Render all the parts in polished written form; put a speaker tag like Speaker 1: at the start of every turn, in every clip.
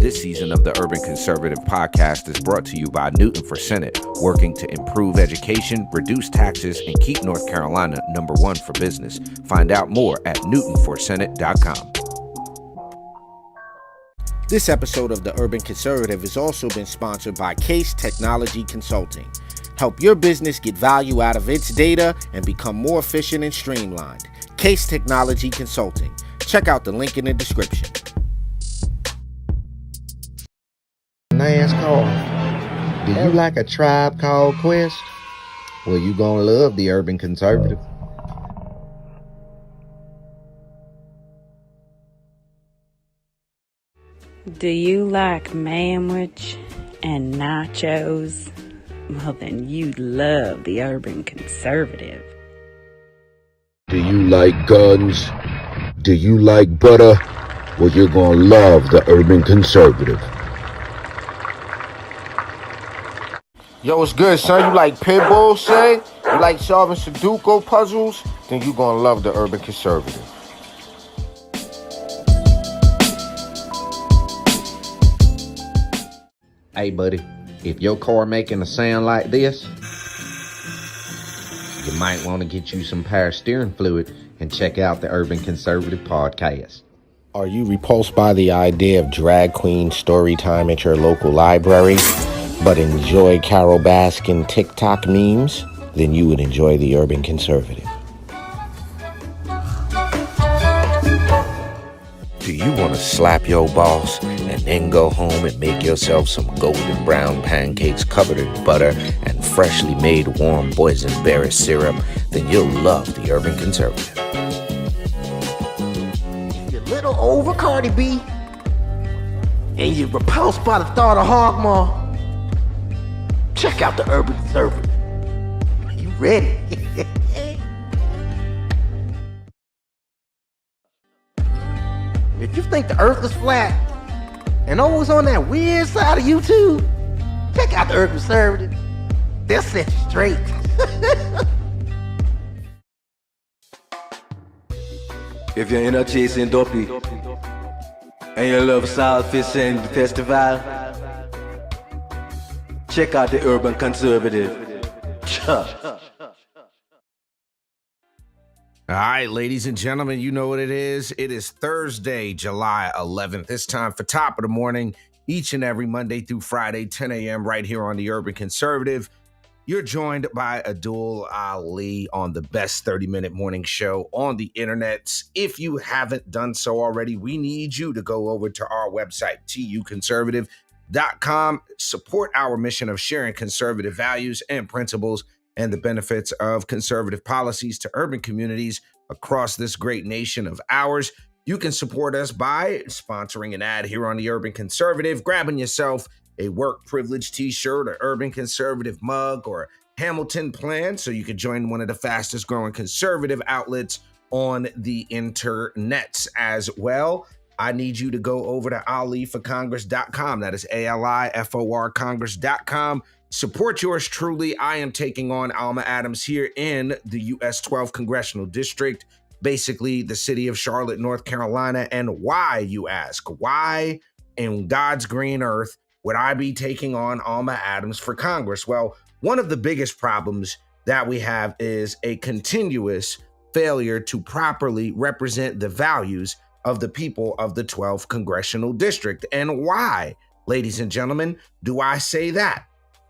Speaker 1: This season of the Urban Conservative Podcast is brought to you by Newton for Senate, working to improve education, reduce taxes, and keep North Carolina #1 for business. Find out more at newtonforsenate.com.
Speaker 2: This episode of the Urban Conservative has also been sponsored by Case Technology Consulting. Help your business get value out of its data and become more efficient and streamlined. Case Technology Consulting. Check out the link in the description.
Speaker 3: NASCAR. Do you like a Tribe Called Quest? Well, you gonna love the Urban Conservative.
Speaker 4: Do you like manwich and nachos? Well, then you'd love the Urban Conservative.
Speaker 3: Do you like guns? Do you like butter? Well, you're gonna love the Urban Conservative.
Speaker 2: Yo, what's good, son? You like pit bulls, say? You like solving Sudoku puzzles? Then you gonna love the Urban Conservative.
Speaker 3: Hey, buddy, if your car making a sound like this, you might want to get you some power steering fluid and check out the Urban Conservative Podcast.
Speaker 2: Are you repulsed by the idea of drag queen story time at your local library, but enjoy Carol Baskin TikTok memes? Then you would enjoy the Urban Conservative.
Speaker 1: Do you want to slap your boss and then go home and make yourself some golden brown pancakes covered in butter and freshly made warm boysenberry syrup? Then you'll love the Urban Conservative.
Speaker 5: You're a little over Cardi B, and you're repulsed by the thought of Hogmaw. Check out the Urban Conservative. You ready? If you think the earth is flat and always on that weird side of YouTube, check out the Urban Conservative. They'll set you straight.
Speaker 6: If you're in a chasing dopey and you love South Fishing Festival, check out the Urban Conservative.
Speaker 1: All right, ladies and gentlemen, you know what it is. It is Thursday, July 11th. It's time for Top of the Morning, each and every Monday through Friday, 10 a.m. right here on the Urban Conservative. You're joined by Abdul Ali on the best 30-minute morning show on the internet. If you haven't done so already, we need you to go over to our website, tuconservative.com. Support our mission of sharing conservative values and principles and the benefits of conservative policies to urban communities across this great nation of ours. You can support us by sponsoring an ad here on the Urban Conservative, grabbing yourself a work privilege t-shirt, or Urban Conservative mug, or Hamilton plan, so you can join one of the fastest growing conservative outlets on the internet as well. I need you to go over to aliforcongress.com. That is ALIFOR Congress.com. Support yours truly. I am taking on Alma Adams here in the U.S. 12th Congressional District, basically the city of Charlotte, North Carolina. And why, you ask? Why in God's green earth would I be taking on Alma Adams for Congress? Well, one of the biggest problems that we have is a continuous failure to properly represent the values of the people of the 12th Congressional District. And why, ladies and gentlemen, do I say that?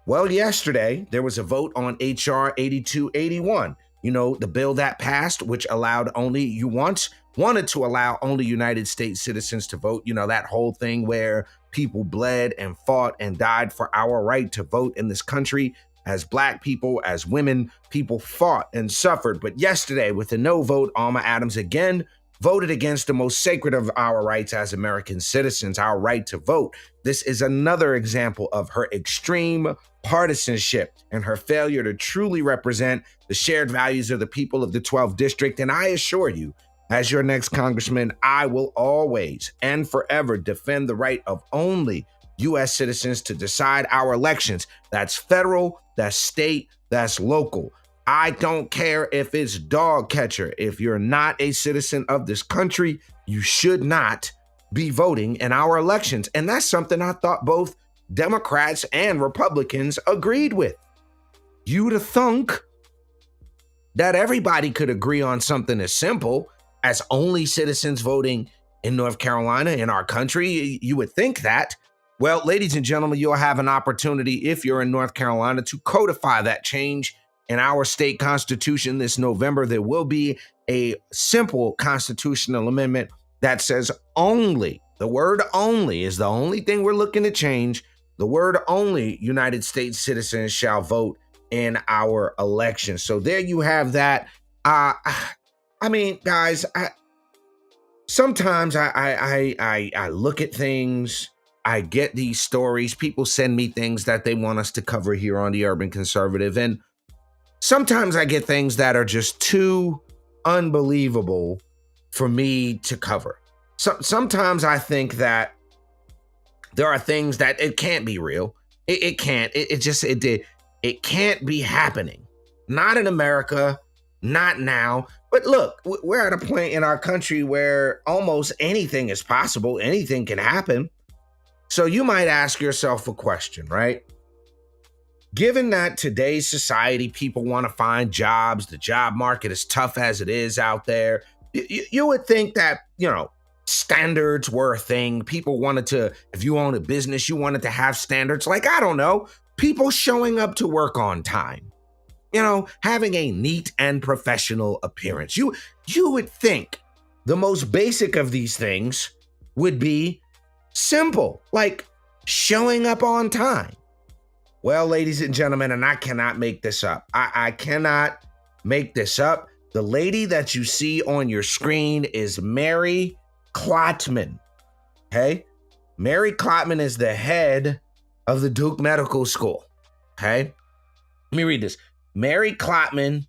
Speaker 1: Well, yesterday, there was a vote on H.R. 8281, the bill that passed, which allowed wanted to allow only United States citizens to vote. That whole thing where people bled and fought and died for our right to vote in this country. As Black people, as women, people fought and suffered. But yesterday, with a no vote, Alma Adams again voted against the most sacred of our rights as American citizens, our right to vote. This is another example of her extreme partisanship and her failure to truly represent the shared values of the people of the 12th District. And I assure you, as your next congressman, I will always and forever defend the right of only U.S. citizens to decide our elections. That's federal, that's state, that's local. I don't care if it's dog catcher. If you're not a citizen of this country, you should not be voting in our elections. And that's something I thought both Democrats and Republicans agreed with. You'd have thunk that everybody could agree on something as simple as only citizens voting in North Carolina in our country. You would think that. Well, ladies and gentlemen, you'll have an opportunity if you're in North Carolina to codify that change in our state constitution this November. There will be a simple constitutional amendment that says only, the word only is the only thing we're looking to change. The word only United States citizens shall vote in our election. So there you have that. I mean, guys, sometimes I look at things. I get these stories. People send me things that they want us to cover here on the Urban Conservative. And sometimes I get things that are just too unbelievable for me to cover. Sometimes I think that there are things that it can't be real. It can't. It can't be happening. Not in America, not now. But look, we're at a point in our country where almost anything is possible. Anything can happen. So you might ask yourself a question, right? Given that today's society, people want to find jobs, the job market is tough as it is out there, you would think that, standards were a thing. People wanted to, if you own a business, you wanted to have standards like, I don't know, people showing up to work on time, having a neat and professional appearance. You would think the most basic of these things would be simple, like showing up on time. Well, ladies and gentlemen, and I cannot make this up. I cannot make this up. The lady that you see on your screen is Mary Klotman. Okay? Mary Klotman is the head of the Duke Medical School. Okay? Let me read this. Mary Klotman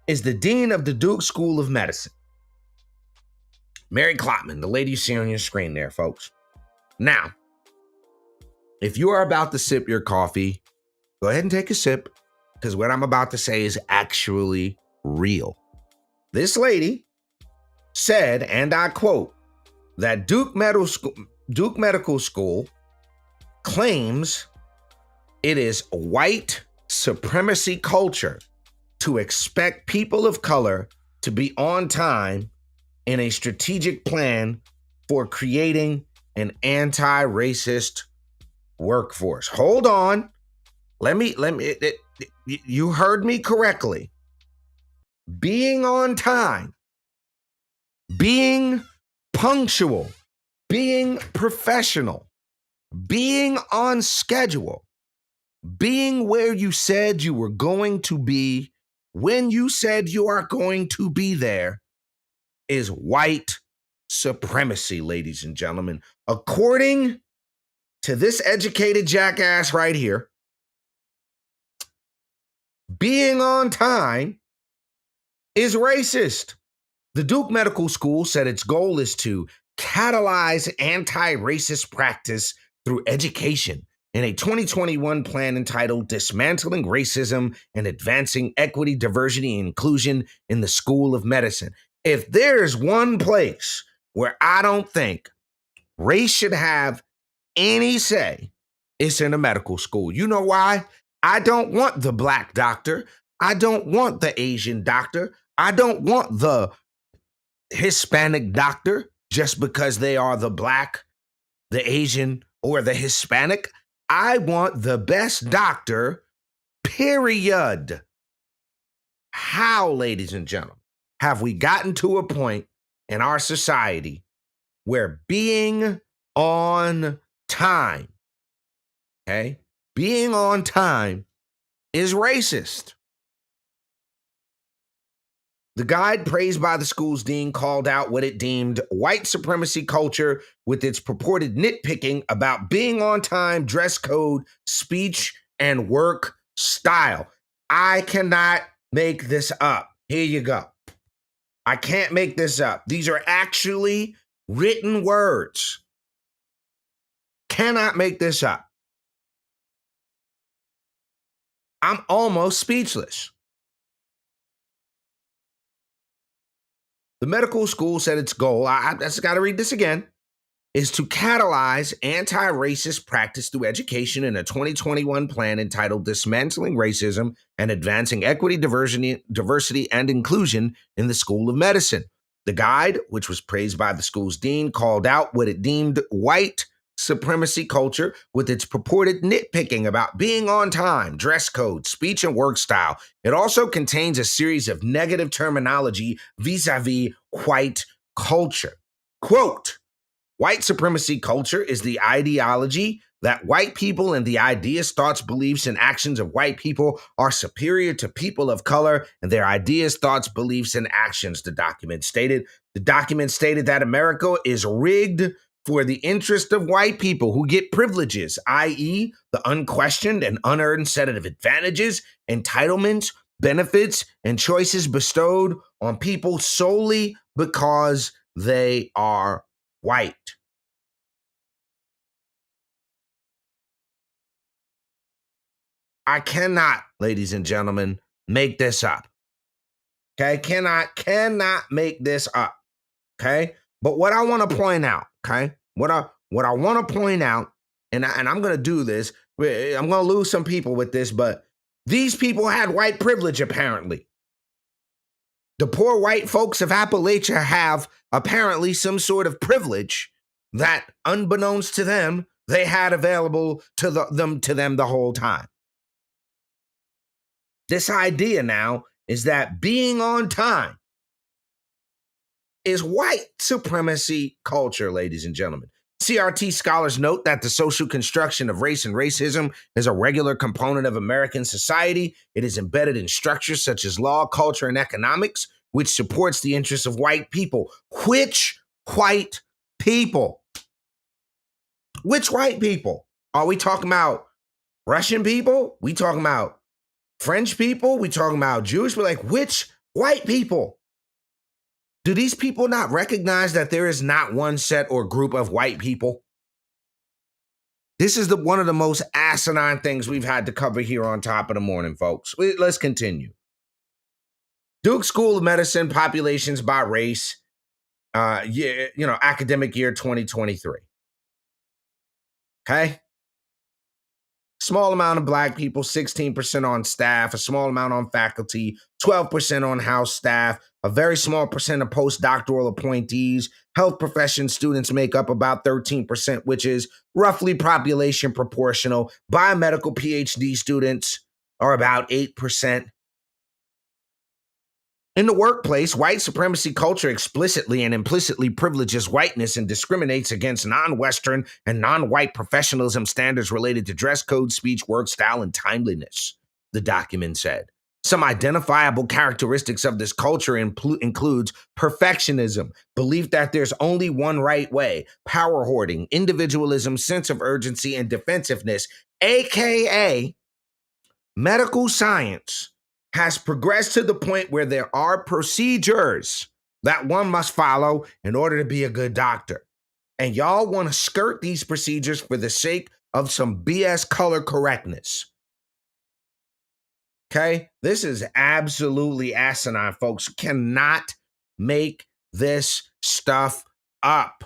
Speaker 1: is the dean of the Duke School of Medicine. Mary Klotman, the lady you see on your screen there, folks. Now, if you are about to sip your coffee, go ahead and take a sip, because what I'm about to say is actually real. This lady said, and I quote, that Duke Medical School claims it is white supremacy culture to expect people of color to be on time in a strategic plan for creating an anti-racist workforce. Hold on. You heard me correctly. Being on time, being punctual, being professional, being on schedule, being where you said you were going to be when you said you are going to be there is white supremacy, ladies and gentlemen. According to this educated jackass right here, being on time is racist. The Duke Medical School said its goal is to catalyze anti-racist practice through education in a 2021 plan entitled Dismantling Racism and Advancing Equity, Diversity, and Inclusion in the School of Medicine. If there's one place where I don't think race should have any say, it's in a medical school. You know why? I don't want the black doctor. I don't want the Asian doctor. I don't want the Hispanic doctor just because they are the black, the Asian, or the Hispanic. I want the best doctor, period. How, ladies and gentlemen, have we gotten to a point in our society where being on time, being on time is racist? The guide, praised by the school's dean, called out what it deemed white supremacy culture with its purported nitpicking about being on time, dress code, speech, and work style. I cannot make this up. Here you go. I can't make this up. These are actually written words. Cannot make this up. I'm almost speechless. The medical school said its goal, I just got to read this again, is to catalyze anti-racist practice through education in a 2021 plan entitled Dismantling Racism and Advancing Equity, Diversity, and Inclusion in the School of Medicine. The guide, which was praised by the school's dean, called out what it deemed white supremacy culture with its purported nitpicking about being on time, dress code, speech, and work style. It also contains a series of negative terminology vis-a-vis white culture. Quote, white supremacy culture is the ideology that white people and the ideas, thoughts, beliefs, and actions of white people are superior to people of color and their ideas, thoughts, beliefs, and actions, the document stated. The document stated that America is rigged for the interest of white people who get privileges, i.e., the unquestioned and unearned set of advantages, entitlements, benefits, and choices bestowed on people solely because they are white. I cannot, ladies and gentlemen, make this up. Okay, cannot make this up. Okay, but what I want to point out, okay, what I want to point out, and I'm going to do this. I'm going to lose some people with this, but these people had white privilege apparently. The poor white folks of Appalachia have apparently some sort of privilege that, unbeknownst to them, they had available to them the whole time. This idea now is that being on time is white supremacy culture, ladies and gentlemen. CRT scholars note that the social construction of race and racism is a regular component of American society. It is embedded in structures such as law, culture, and economics, which supports the interests of white people. Which white people? Which white people? Are we talking about Russian people? We talking about French people? We talking about Jewish? We're like, which white people? Do these people not recognize that there is not one set or group of white people? This is one of the most asinine things we've had to cover here on Top of the Morning, folks. Let's continue. Duke School of Medicine, populations by race, academic year 2023. Okay? Small amount of black people, 16% on staff, a small amount on faculty, 12% on house staff, a very small percent of postdoctoral appointees. Health profession students make up about 13%, which is roughly population proportional. Biomedical PhD students are about 8%. In the workplace, white supremacy culture explicitly and implicitly privileges whiteness and discriminates against non-Western and non-white professionalism standards related to dress code, speech, work style, and timeliness, the document said. Some identifiable characteristics of this culture includes perfectionism, belief that there's only one right way, power hoarding, individualism, sense of urgency, and defensiveness, aka medical science has progressed to the point where there are procedures that one must follow in order to be a good doctor. And y'all want to skirt these procedures for the sake of some BS color correctness. Okay? This is absolutely asinine, folks. You cannot make this stuff up.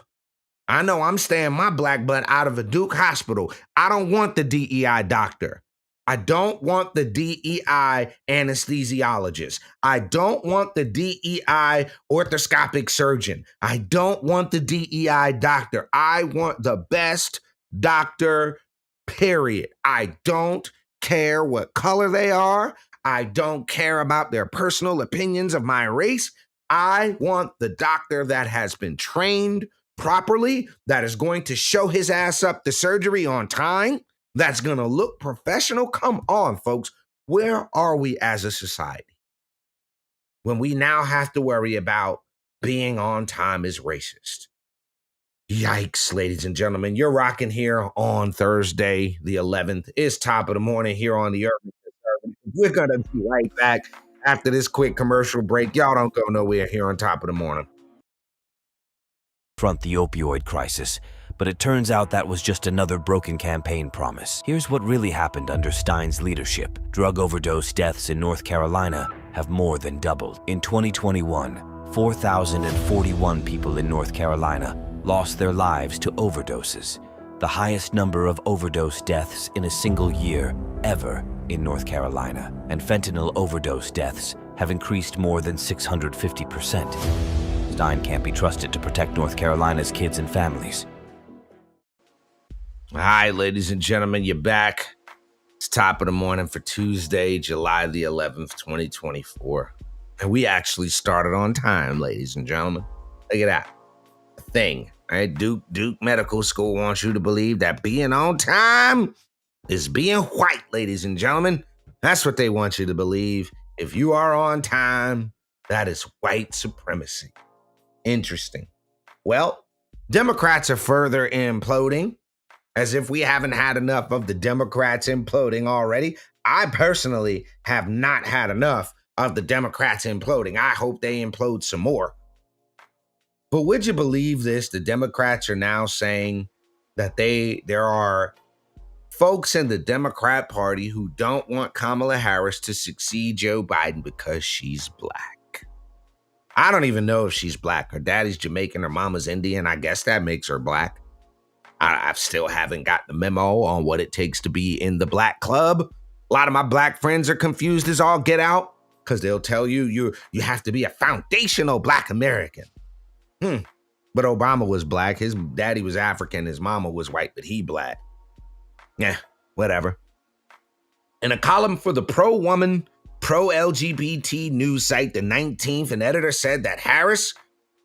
Speaker 1: I know I'm staying my black butt out of a Duke hospital. I don't want the DEI doctor. I don't want the DEI anesthesiologist. I don't want the DEI orthoscopic surgeon. I don't want the DEI doctor. I want the best doctor, period. I don't care what color they are. I don't care about their personal opinions of my race. I want the doctor that has been trained properly, that is going to show his ass up to surgery on time, that's going to look professional. Come on, folks. Where are we as a society when we now have to worry about being on time is racist? Yikes, ladies and gentlemen. You're rocking here on Thursday, the 11th. It's Top of the Morning here on the Urban Conservative. We're going to be right back after this quick commercial break. Y'all don't go nowhere here on Top of the Morning.
Speaker 7: Front the opioid crisis. But it turns out that was just another broken campaign promise. Here's what really happened under Stein's leadership. Drug overdose deaths in North Carolina have more than doubled. In 2021, 4,041 people in North Carolina lost their lives to overdoses, the highest number of overdose deaths in a single year ever in North Carolina. And fentanyl overdose deaths have increased more than 650%. Stein can't be trusted to protect North Carolina's kids and families.
Speaker 1: Hi, ladies and gentlemen, you're back. It's top of the morning for Tuesday, July the 11th, 2024. And we actually started on time, ladies and gentlemen. Look at that. A thing, right? Duke Medical School wants you to believe that being on time is being white, ladies and gentlemen. That's what they want you to believe. If you are on time, that is white supremacy. Interesting. Well, Democrats are further imploding, as if we haven't had enough of the Democrats imploding already. I personally have not had enough of the Democrats imploding. I hope they implode some more. But would you believe this? The Democrats are now saying that there are folks in the Democrat Party who don't want Kamala Harris to succeed Joe Biden because she's black. I don't even know if she's black. Her daddy's Jamaican, her mama's Indian. I guess that makes her black. I still haven't got the memo on what it takes to be in the black club. A lot of my black friends are confused as all get out because they'll tell you you have to be a foundational black American. But Obama was black. His daddy was African. His mama was white, but he black. Yeah, whatever. In a column for the pro-woman, pro-LGBT news site, The 19th, an editor said that Harris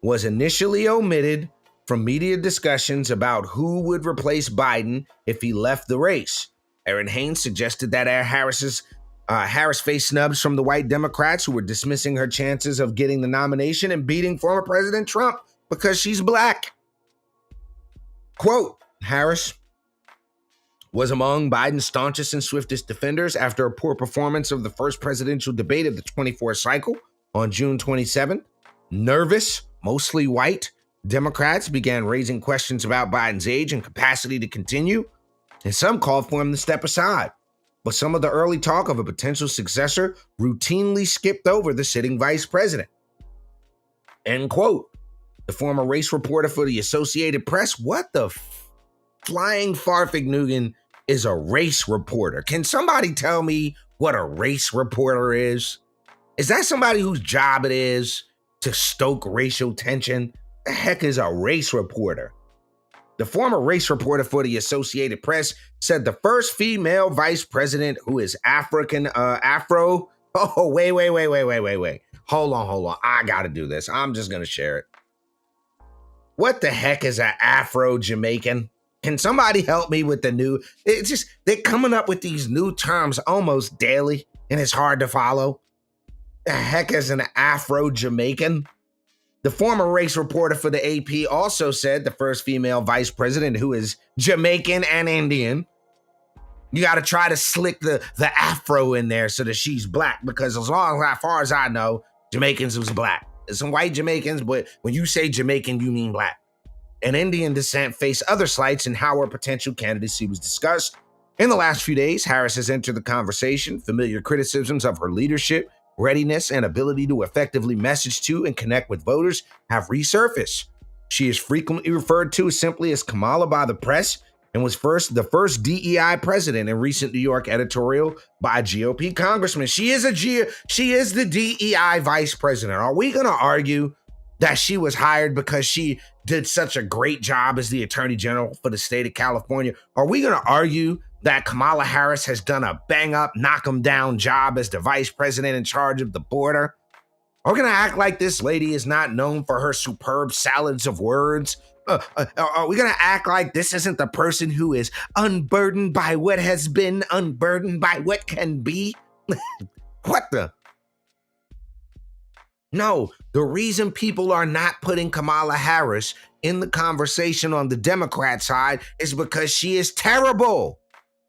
Speaker 1: was initially omitted from media discussions about who would replace Biden if he left the race. Aaron Haynes suggested that Harris faced snubs from the white Democrats who were dismissing her chances of getting the nomination and beating former President Trump because she's black. Quote, Harris was among Biden's staunchest and swiftest defenders after a poor performance of the first presidential debate of the 24 cycle on June 27th. Nervous, mostly white, Democrats began raising questions about Biden's age and capacity to continue, and some called for him to step aside. But some of the early talk of a potential successor routinely skipped over the sitting vice president. End quote. The former race reporter for the Associated Press, what the flying Farfignugan is a race reporter? Can somebody tell me what a race reporter is? Is that somebody whose job it is to stoke racial tension? The heck is a race reporter? The former race reporter for the Associated Press said the first female vice president who is Afro. Oh, wait. Hold on. I gotta do this. I'm just gonna share it. What the heck is an Afro-Jamaican? Can somebody help me with they're coming up with these new terms almost daily, and it's hard to follow. The heck is an Afro-Jamaican? The former race reporter for the AP also said the first female vice president who is Jamaican and Indian. You got to try to slick the Afro in there so that she's black, because as far as I know, Jamaicans was black. There's some white Jamaicans, but when you say Jamaican, you mean black. And Indian descent faced other slights in how her potential candidacy was discussed. In the last few days, Harris has entered the conversation. Familiar criticisms of her leadership, readiness, and ability to effectively message to and connect with voters have resurfaced. She is frequently referred to simply as Kamala by the press and was the first DEI president in recent New York editorial by a GOP congressman. She is the DEI vice president. Are we going to argue that she was hired because she did such a great job as the attorney general for the state of California? Are we going to argue that Kamala Harris has done a bang-up, knock-em-down job as the vice president in charge of the border? Are we going to act like this lady is not known for her superb salads of words? Are we going to act like this isn't the person who is unburdened by what has been, unburdened by what can be? What the? No, the reason people are not putting Kamala Harris in the conversation on the Democrat side is because she is terrible.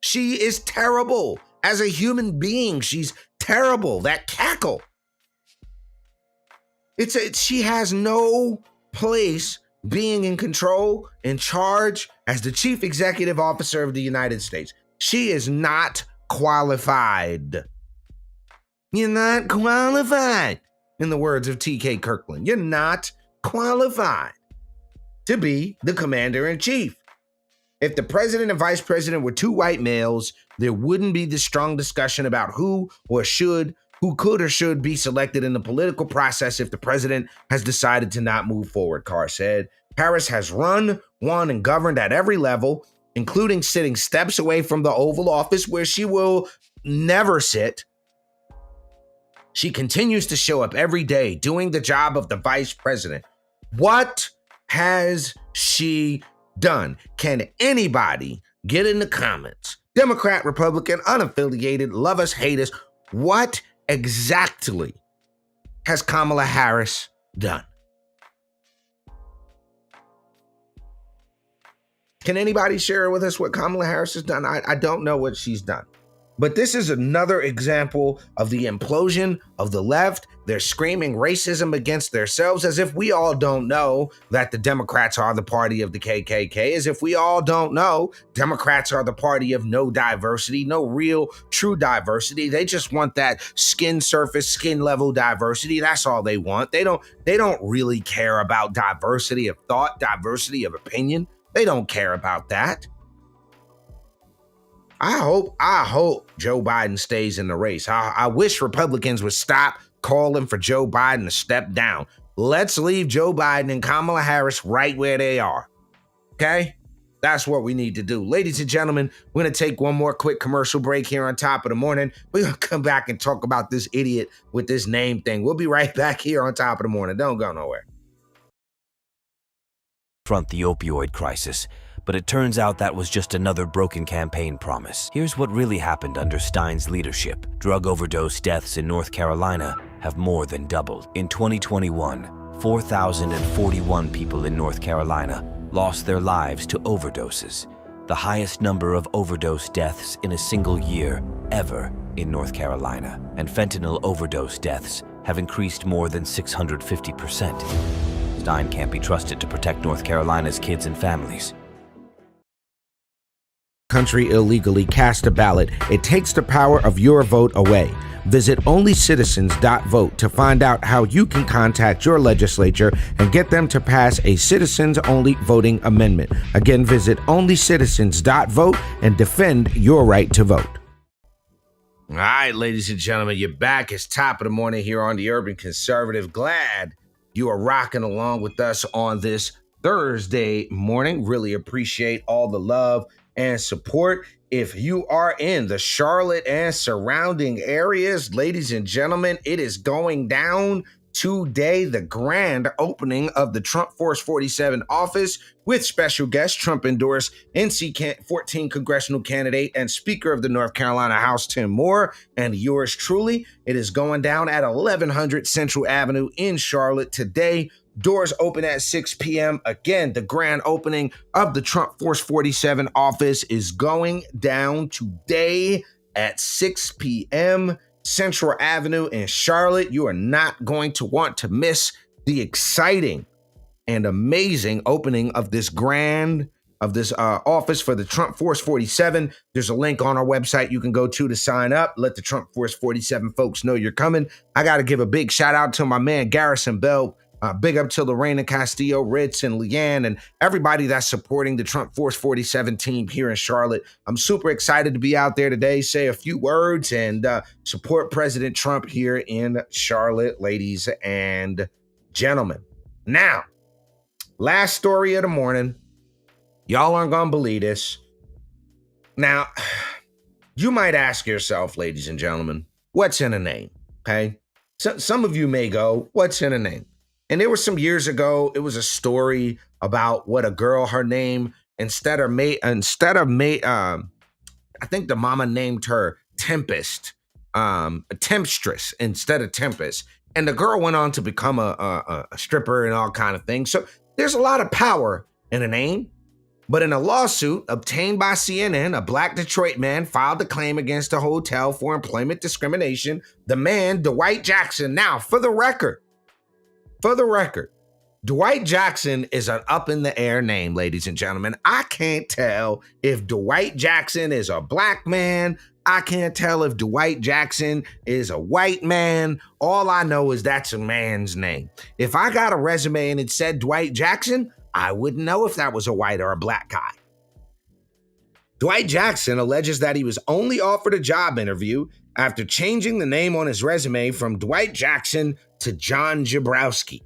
Speaker 1: She is terrible. As a human being, she's terrible. That cackle. She has no place being in control, in charge, as the chief executive officer of the United States. She is not qualified. You're not qualified. In the words of T.K. Kirkland, you're not qualified to be the commander-in-chief. If the president and vice president were two white males, there wouldn't be this strong discussion about who could or should be selected in the political process if the president has decided to not move forward, Carr said. Harris has run, won, and governed at every level, including sitting steps away from the Oval Office where she will never sit. She continues to show up every day doing the job of the vice president. What has she done? Can anybody get in the comments? Democrat, Republican, unaffiliated, love us, hate us. What exactly has Kamala Harris done? Can anybody share with us what Kamala Harris has done? I don't know what she's done. But this is another example of the implosion of the left. They're screaming racism against themselves as if we all don't know that the Democrats are the party of the KKK, as if we all don't know Democrats are the party of no diversity, no real true diversity. They just want that skin surface, skin level diversity. That's all they want. They don't really care about diversity of thought, diversity of opinion. They don't care about that. I hope Joe Biden stays in the race. I wish Republicans would stop calling for Joe Biden to step down. Let's leave Joe Biden and Kamala Harris right where they are. Okay? That's what we need to do. Ladies and gentlemen, we're going to take one more quick commercial break here on Top of the Morning. We're going to come back and talk about this idiot with this name thing. We'll be right back here on Top of the Morning. Don't go nowhere.
Speaker 7: Front the opioid crisis, but it turns out that was just another broken campaign promise. Here's what really happened under Stein's leadership. Drug overdose deaths in North Carolina have more than doubled. In 2021, 4,041 people in North Carolina lost their lives to overdoses, the highest number of overdose deaths in a single year ever in North Carolina. And fentanyl overdose deaths have increased more than 650%. Stein can't be trusted to protect North Carolina's kids and families.
Speaker 1: Country illegally cast a ballot. It takes the power of your vote away. Visit onlycitizens.vote to find out how you can contact your legislature and get them to pass a citizens-only voting amendment. Again, visit onlycitizens.vote and defend your right to vote. All right, ladies and gentlemen, you're back. It's Top of the Morning here on the Urban Conservative. Glad you are rocking along with us on this Thursday morning. Really appreciate all the love and support. If you are in the Charlotte and surrounding areas, ladies and gentlemen, it is going down today, the grand opening of the Trump Force 47 office with special guest Trump-endorsed NC 14 congressional candidate and Speaker of the North Carolina House, Tim Moore, and yours truly. It is going down at 1100 Central Avenue in Charlotte today. Doors open at 6 p.m. Again, the grand opening of the Trump Force 47 office is going down today at 6 p.m. Central Avenue in Charlotte. You are not going to want to miss the exciting and amazing opening of this office for the Trump Force 47. There's a link on our website you can go to sign up. Let the Trump Force 47 folks know you're coming. I got to give a big shout out to my man Garrison Bell. Big up to Lorena Castillo, Ritz, and Leanne, and everybody that's supporting the Trump Force 47 team here in Charlotte. I'm super excited to be out there today, say a few words, and support President Trump here in Charlotte, ladies and gentlemen. Now, last story of the morning. Y'all aren't going to believe this. Now, you might ask yourself, ladies and gentlemen, what's in a name, okay? So, some of you may go, what's in a name? And there was some years ago, it was a story about what a girl, her name, I think the mama named her Tempest, Tempstress instead of Tempest. And the girl went on to become a stripper and all kind of things. So there's a lot of power in a name. But in a lawsuit obtained by CNN, a Black Detroit man filed a claim against the hotel for employment discrimination. The man, Dwight Jackson. Now, for the record, Dwight Jackson is an up-in-the-air name, ladies and gentlemen. I can't tell if Dwight Jackson is a black man, I can't tell if Dwight Jackson is a white man. All I know is that's a man's name. If I got a resume and it said Dwight Jackson, I wouldn't know if that was a white or a black guy. Dwight Jackson alleges that he was only offered a job interview after changing the name on his resume from Dwight Jackson to John Jabrowski.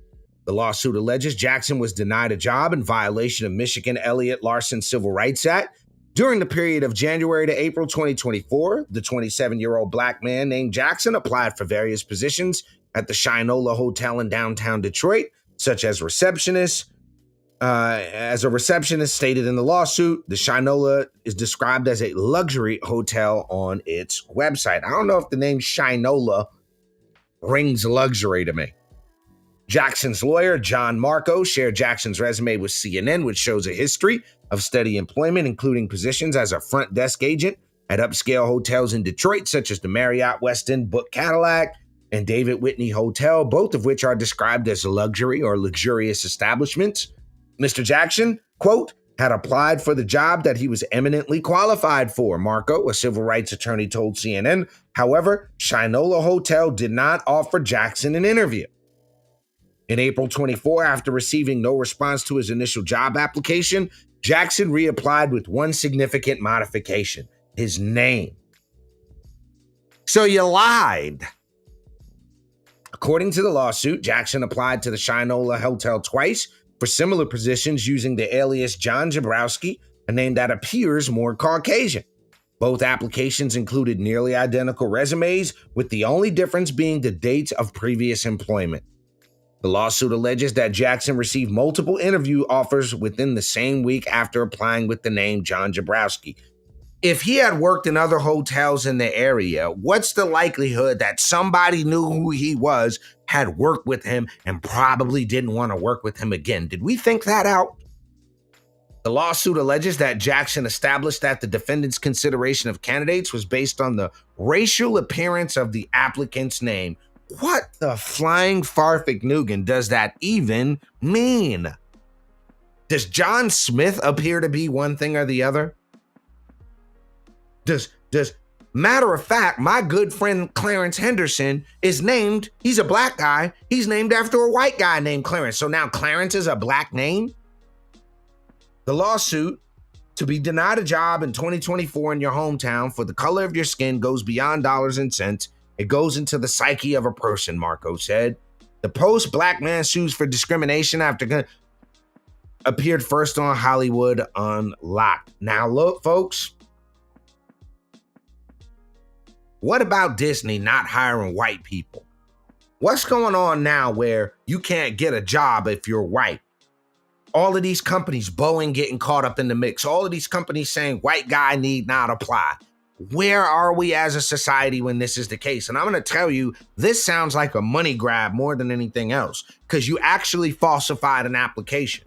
Speaker 1: The lawsuit alleges Jackson was denied a job in violation of Michigan Elliott Larson Civil Rights Act. During the period of January to April 2024, the 27-year-old black man named Jackson applied for various positions at the Shinola Hotel in downtown Detroit, such as receptionist. As a receptionist stated in the lawsuit, the Shinola is described as a luxury hotel on its website. I don't know if the name Shinola rings luxury to me. Jackson's lawyer, John Marco, shared Jackson's resume with CNN, which shows a history of steady employment, including positions as a front desk agent at upscale hotels in Detroit, such as the Marriott Westin Book Cadillac and David Whitney Hotel, both of which are described as luxury or luxurious establishments. Mr. Jackson, quote, had applied for the job that he was eminently qualified for, Marco, a civil rights attorney, told CNN. However, Shinola Hotel did not offer Jackson an interview. In April 24, after receiving no response to his initial job application, Jackson reapplied with one significant modification: his name. So you lied. According to the lawsuit, Jackson applied to the Shinola Hotel twice for similar positions using the alias John Jabrowski, a name that appears more Caucasian. Both applications included nearly identical resumes, with the only difference being the dates of previous employment. The lawsuit alleges that Jackson received multiple interview offers within the same week after applying with the name John Jabrowski. If he had worked in other hotels in the area, what's the likelihood that somebody knew who he was, had worked with him, and probably didn't want to work with him again? Did we think that out? The lawsuit alleges that Jackson established that the defendant's consideration of candidates was based on the racial appearance of the applicant's name. What the flying farfignugan does that even mean? Does John Smith appear to be one thing or the other? Does matter of fact, my good friend Clarence Henderson is named, he's a black guy, he's named after a white guy named Clarence. So now Clarence is a black name? The lawsuit to be denied a job in 2024 in your hometown for the color of your skin goes beyond dollars and cents. It goes into the psyche of a person, Marco said. The post, Black Man Sues for Discrimination After appeared first on Hollywood Unlocked. Now look, folks. What about Disney not hiring white people? What's going on now where you can't get a job if you're white? All of these companies, Boeing getting caught up in the mix. All of these companies saying white guy need not apply. Where are we as a society when this is the case? And I'm going to tell you, this sounds like a money grab more than anything else, because you actually falsified an application.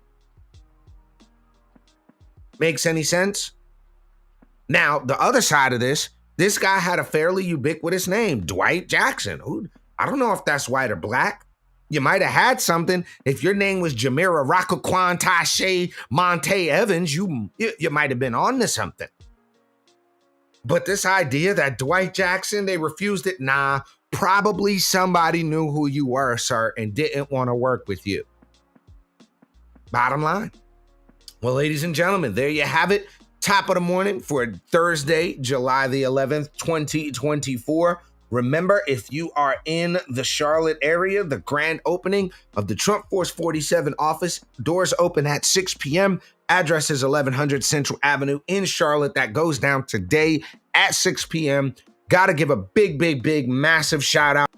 Speaker 1: Makes any sense? Now, the other side of this guy had a fairly ubiquitous name, Dwight Jackson. I don't know if that's white or black. You might have had something. If your name was Jamira Rockaquan Tashe Monte Evans, you might have been on to something. But this idea that Dwight Jackson, they refused it, nah, probably somebody knew who you were, sir, and didn't want to work with you. Bottom line. Well, ladies and gentlemen, there you have it. Top of the morning for Thursday, July the 11th, 2024. Remember, if you are in the Charlotte area, the grand opening of the Trump Force 47 office, doors open at 6 p.m. Address is 1100 Central Avenue in Charlotte. That goes down today at 6 p.m. Got to give a big, massive shout out